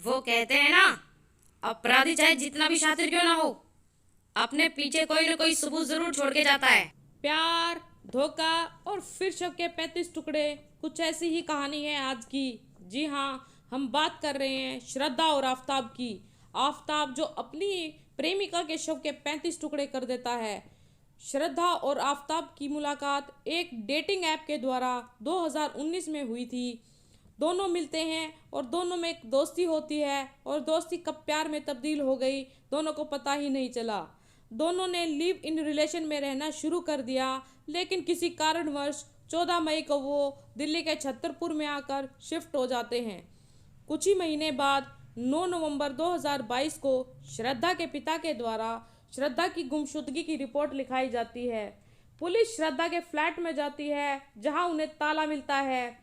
वो कहते हैं ना, अपराधी चाहे जितना भी शातिर क्यों ना हो, अपने पीछे कोई ना कोई सबूत जरूर छोड़ के जाता है। प्यार, धोखा और फिर शव के 35 टुकड़े, कुछ ऐसी ही कहानी है आज की। जी हाँ, हम बात कर रहे हैं श्रद्धा और आफताब की। आफताब जो अपनी प्रेमिका के शव के 35 टुकड़े कर देता है। श्रद्धा और आफताब की मुलाकात एक डेटिंग ऐप के द्वारा 2019 में हुई थी। दोनों मिलते हैं और दोनों में एक दोस्ती होती है और दोस्ती कब प्यार में तब्दील हो गई दोनों को पता ही नहीं चला। दोनों ने लिव इन रिलेशन में रहना शुरू कर दिया, लेकिन किसी कारणवश 14 मई को वो दिल्ली के छतरपुर में आकर शिफ्ट हो जाते हैं। कुछ ही महीने बाद 9 नवंबर 2022 को श्रद्धा के पिता के द्वारा श्रद्धा की गुमशुदगी की रिपोर्ट लिखाई जाती है। पुलिस श्रद्धा के फ्लैट में जाती है, जहां उन्हें ताला मिलता है।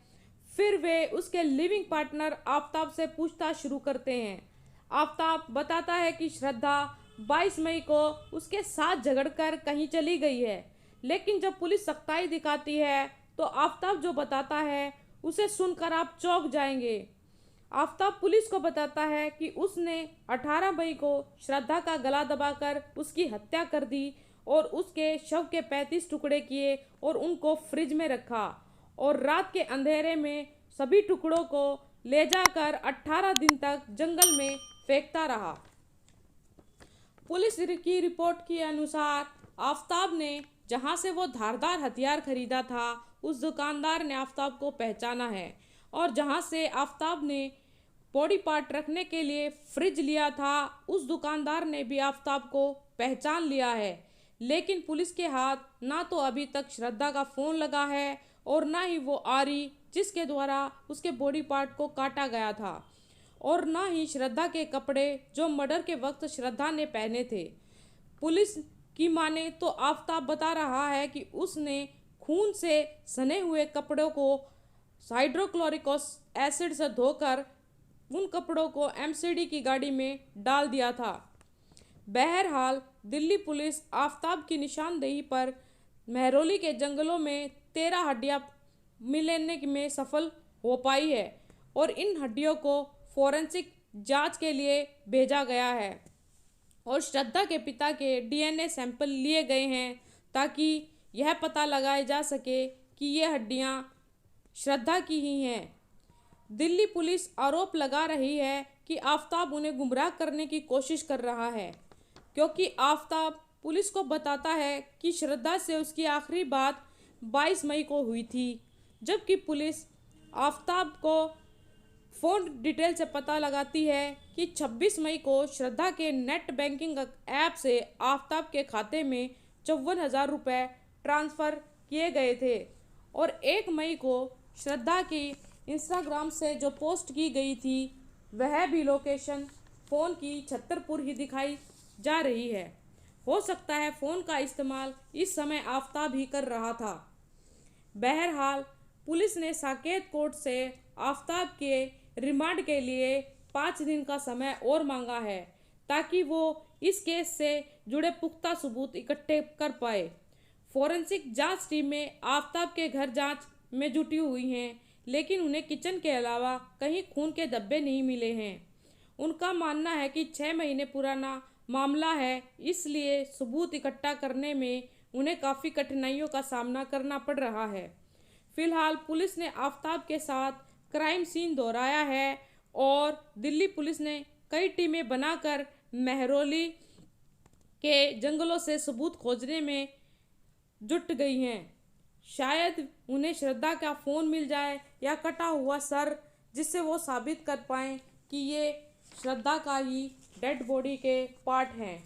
फिर वे उसके लिविंग पार्टनर आफताब से पूछताछ शुरू करते हैं। आफताब बताता है कि श्रद्धा 22 मई को उसके साथ झगड़कर कहीं चली गई है, लेकिन जब पुलिस सख्ताई दिखाती है तो आफताब जो बताता है उसे सुनकर आप चौंक जाएंगे। आफताब पुलिस को बताता है कि उसने 18 मई को श्रद्धा का गला दबाकर उसकी हत्या कर दी और उसके शव के 35 टुकड़े किए और उनको फ्रिज में रखा और रात के अंधेरे में सभी टुकड़ों को ले जाकर 18 दिन तक जंगल में फेंकता रहा। पुलिस की रिपोर्ट के अनुसार आफताब ने जहां से वो धारदार हथियार खरीदा था, उस दुकानदार ने आफताब को पहचाना है और जहां से आफताब ने बॉडी पार्ट रखने के लिए फ्रिज लिया था, उस दुकानदार ने भी आफताब को पहचान लिया है। लेकिन पुलिस के हाथ ना तो अभी तक श्रद्धा का फ़ोन लगा है और ना ही वो आरी जिसके द्वारा उसके बॉडी पार्ट को काटा गया था, और ना ही श्रद्धा के कपड़े जो मर्डर के वक्त श्रद्धा ने पहने थे। पुलिस की माने तो आफताब बता रहा है कि उसने खून से सने हुए कपड़ों को हाइड्रोक्लोरिक एसिड से धोकर उन कपड़ों को एमसीडी की गाड़ी में डाल दिया था। बहरहाल दिल्ली पुलिस आफताब की निशानदेही पर महरौली के जंगलों में 13 हड्डियां मिलने में सफल हो पाई है और इन हड्डियों को फोरेंसिक जांच के लिए भेजा गया है और श्रद्धा के पिता के डीएनए सैंपल लिए गए हैं ताकि यह पता लगाया जा सके कि ये हड्डियां श्रद्धा की ही हैं। दिल्ली पुलिस आरोप लगा रही है कि आफताब उन्हें गुमराह करने की कोशिश कर रहा है, क्योंकि आफताब पुलिस को बताता है कि श्रद्धा से उसकी आखिरी बात 22 मई को हुई थी, जबकि पुलिस आफताब को फ़ोन डिटेल से पता लगाती है कि 26 मई को श्रद्धा के नेट बैंकिंग ऐप से आफताब के खाते में 54,000 रुपये ट्रांसफ़र किए गए थे और 1 मई को श्रद्धा की इंस्टाग्राम से जो पोस्ट की गई थी वह भी लोकेशन फ़ोन की छतरपुर ही दिखाई जा रही है। हो सकता है फ़ोन का इस्तेमाल इस समय आफताब ही कर रहा था। बहरहाल पुलिस ने साकेत कोर्ट से आफताब के रिमांड के लिए 5 दिन का समय और मांगा है ताकि वो इस केस से जुड़े पुख्ता सबूत इकट्ठे कर पाए। फोरेंसिक जांच टीमें आफताब के घर जांच में जुटी हुई हैं, लेकिन उन्हें किचन के अलावा कहीं खून के धब्बे नहीं मिले हैं। उनका मानना है कि 6 महीने पुराना मामला है, इसलिए सबूत इकट्ठा करने में उन्हें काफ़ी कठिनाइयों का सामना करना पड़ रहा है। फिलहाल पुलिस ने आफताब के साथ क्राइम सीन दोहराया है और दिल्ली पुलिस ने कई टीमें बनाकर महरौली के जंगलों से सबूत खोजने में जुट गई हैं। शायद उन्हें श्रद्धा का फ़ोन मिल जाए या कटा हुआ सर, जिससे वो साबित कर पाएँ कि ये श्रद्धा का ही डेड बॉडी के पार्ट हैं।